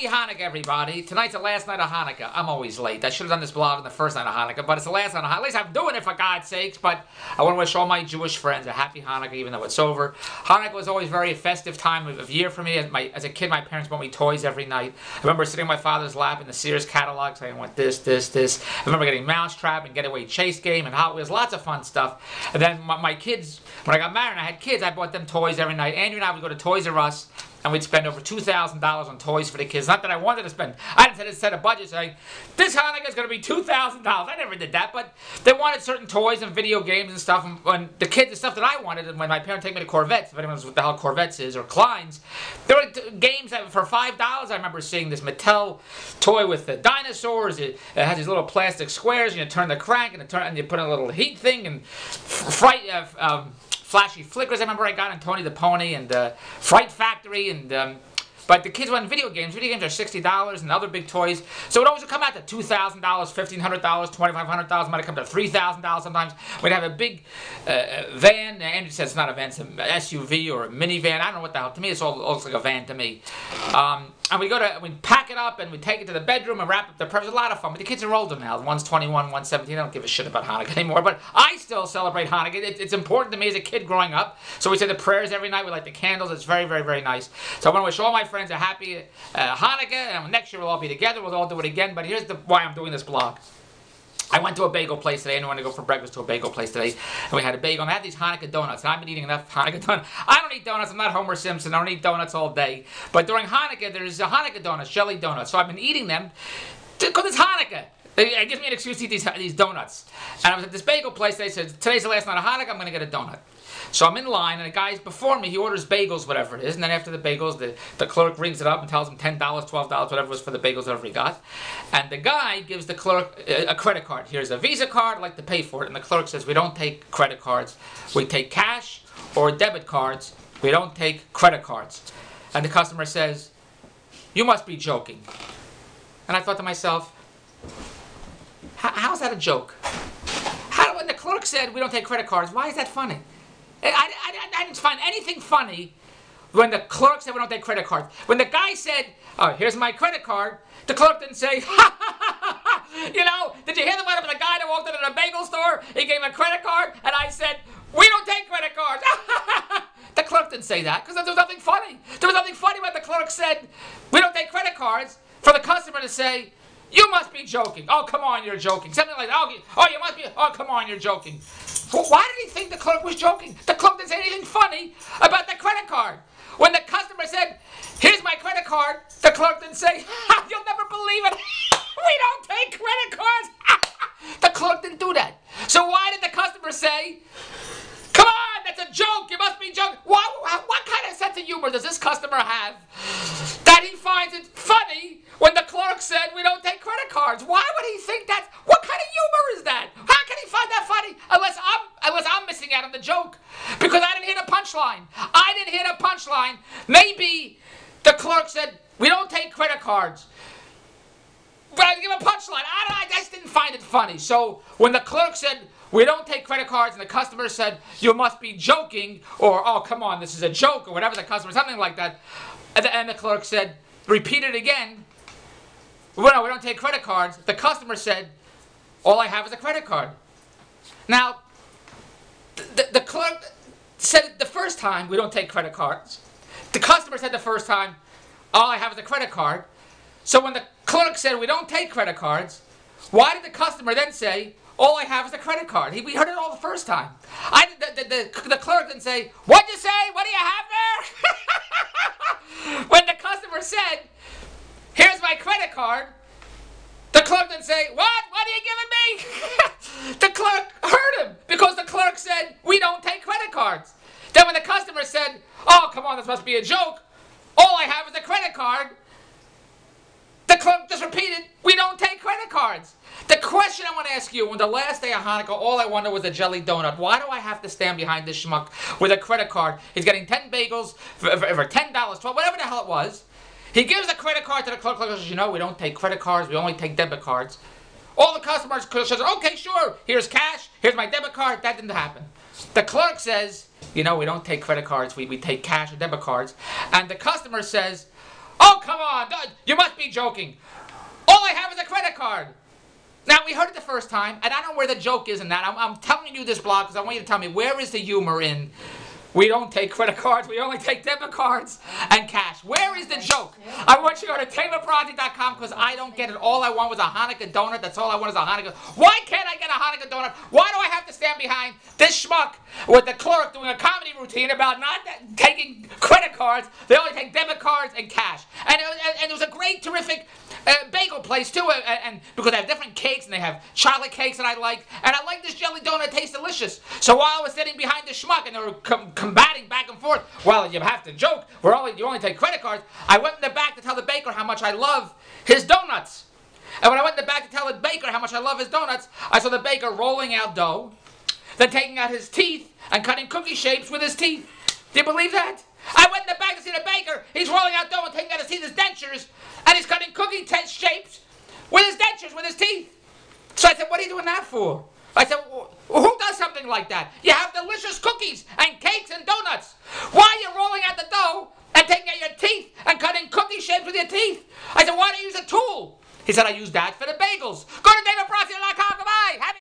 Happy Hanukkah, everybody. Tonight's the last night of Hanukkah. I'm always late. I should have done this vlog on the first night of Hanukkah, but it's the last night of Hanukkah. At least I'm doing it for God's sakes, but I want to wish all my Jewish friends a happy Hanukkah, even though it's over. Hanukkah was always a very festive time of year for me. As a kid, my parents bought me toys every night. I remember sitting on my father's lap in the Sears catalog saying, I want this, this, this. I remember getting Mousetrap and Getaway Chase Game and Hot Wheels, lots of fun stuff. And then my kids, when I got married and I had kids, I bought them toys every night. Andrew and I would go to Toys R Us, and we'd spend over $2,000 on toys for the kids. Not that I wanted to spend. I didn't set a budget saying, this Hanukkah is going to be $2,000. I never did that, but they wanted certain toys and video games and stuff. And when the kids, the stuff that I wanted, and when my parents take me to Corvettes, if anyone knows what the hell Corvettes is, or Klein's, there were games that for $5, I remember seeing this Mattel toy with the dinosaurs. It has these little plastic squares, and you turn the crank, and you put in a little heat thing, and flashy flickers. I remember I got on Tony the Pony and Fright Factory, and but the kids wanted video games. Video games are $60 and other big toys. So it always would come out to $2,000, $1,500, $2,500. Might have come to $3,000 sometimes. We'd have a big van. Andrew says it's not a van, it's an SUV or a minivan. I don't know what the hell. To me, it all looks like a van to me. And we pack it up and we take it to the bedroom and wrap up the presents. It was a lot of fun. But the kids are older now. One's 21, one's 17. I don't give a shit about Hanukkah anymore. But I still celebrate Hanukkah. It's important to me as a kid growing up. So we say the prayers every night. We light the candles. It's very, very, very nice. So I want to wish all my friends a happy Hanukkah. And next year we'll all be together. We'll all do it again. But here's why I'm doing this vlog. I went to a bagel place today. I wanted to go for breakfast to a bagel place today. And we had a bagel. And I had these Hanukkah donuts. And I've been eating enough Hanukkah donuts. I don't eat donuts. I'm not Homer Simpson. I don't eat donuts all day. But during Hanukkah, there's a Hanukkah donuts, jelly donuts. So I've been eating them because it's Hanukkah. It gives me an excuse to eat these donuts. And I was at this bagel place. They said, today's the last night of Hanukkah. I'm going to get a donut. So I'm in line, and the guy's before me. He orders bagels, whatever it is. And then after the bagels, the clerk rings it up and tells him $10, $12, whatever it was for the bagels, whatever he got. And the guy gives the clerk a credit card. Here's a Visa card. I'd like to pay for it. And the clerk says, we don't take credit cards. We take cash or debit cards. We don't take credit cards. And the customer says, you must be joking. And I thought to myself, how's that a joke? When the clerk said, we don't take credit cards, why is that funny? I didn't find anything funny when the clerk said we don't take credit cards. When the guy said, oh, here's my credit card, the clerk didn't say, ha ha ha ha. You know, did you hear the one of the guy that walked into the bagel store? He gave him a credit card, and I said, we don't take credit cards. The clerk didn't say that, because there was nothing funny. There was nothing funny when the clerk said, we don't take credit cards, for the customer to say, you must be joking. Oh, come on, you're joking. Something like that. Oh, you must be. Oh, come on, you're joking. Well, why did he think the clerk was joking? The clerk didn't say anything funny about the credit card. When the customer said, here's my credit card, the clerk didn't say, you'll never believe it. We don't take credit cards. The clerk didn't do that. So why did the customer say, come on, that's a joke. You must be joking. What kind of sense of humor does this customer have that he finds it funny when the clerk said we don't take credit cards? Why would he think that? What kind of humor is that? How can he find that funny? Unless I'm missing out on the joke. Because I didn't hear the punchline. I didn't hear the punchline. Maybe the clerk said we don't take credit cards. But I didn't give a punchline. I just didn't find it funny. So when the clerk said we don't take credit cards, and the customer said, you must be joking, or, oh, come on, this is a joke, or whatever the customer, something like that. And the clerk said, repeat it again. Well, no, we don't take credit cards. The customer said, all I have is a credit card. Now, the clerk said it the first time, we don't take credit cards. The customer said the first time, all I have is a credit card. So when the clerk said, we don't take credit cards, why did the customer then say, all I have is a credit card? We heard it all the first time. The clerk didn't say, what'd you say? What do you have there? When the customer said, here's my credit card, the clerk didn't say, what? What are you giving me? The clerk heard him because the clerk said, we don't take credit cards. Then when the customer said, oh, come on, this must be a joke. All I have is a credit card. The clerk just repeated, we don't take credit cards. The question I want to ask you, on the last day of Hanukkah, all I wanted was a jelly donut. Why do I have to stand behind this schmuck with a credit card? He's getting 10 bagels for $10, $12, whatever the hell it was. He gives a credit card to the clerk. Clerk says, you know, we don't take credit cards. We only take debit cards. All the customers says, okay, sure. Here's cash. Here's my debit card. That didn't happen. The clerk says, you know, we don't take credit cards. We take cash or debit cards. And the customer says, Oh, come on. You must be joking. All I have is a credit card. Now, we heard it the first time, and I don't know where the joke is in that. I'm telling you this blog because I want you to tell me, where is the humor in we don't take credit cards, we only take debit cards and cash? Where is the joke? I want you to go to TamerProject.com because I don't get it. All I want was a Hanukkah donut. That's all I want is a Hanukkah. Why can't I get a Hanukkah donut? Why do I have to stand behind this schmuck with the clerk doing a comedy routine about not taking credit cards? They only take debit cards and cash. And it was a great, terrific bagel place too, and because they have different cakes and they have chocolate cakes that I like, and I like this jelly donut. It tastes delicious. So while I was sitting behind the schmuck and they were combating back and forth, well, you have to joke. You only take credit cards. I went in the back to tell the baker how much I love his donuts. And when I went in the back to tell the baker how much I love his donuts, I saw the baker rolling out dough, then taking out his teeth and cutting cookie shapes with his teeth. Do you believe that? I went in the back to see the baker. He's rolling out dough and taking out his teeth, his dentures, and he's cutting cookie shapes with his dentures, with his teeth. So I said, what are you doing that for? I said, well, who does something like that? You have delicious cookies and cakes and donuts. Why are you rolling out the dough and taking out your teeth and cutting cookie shapes with your teeth? I said, why don't you use a tool? He said, I use that for the bagels. Go to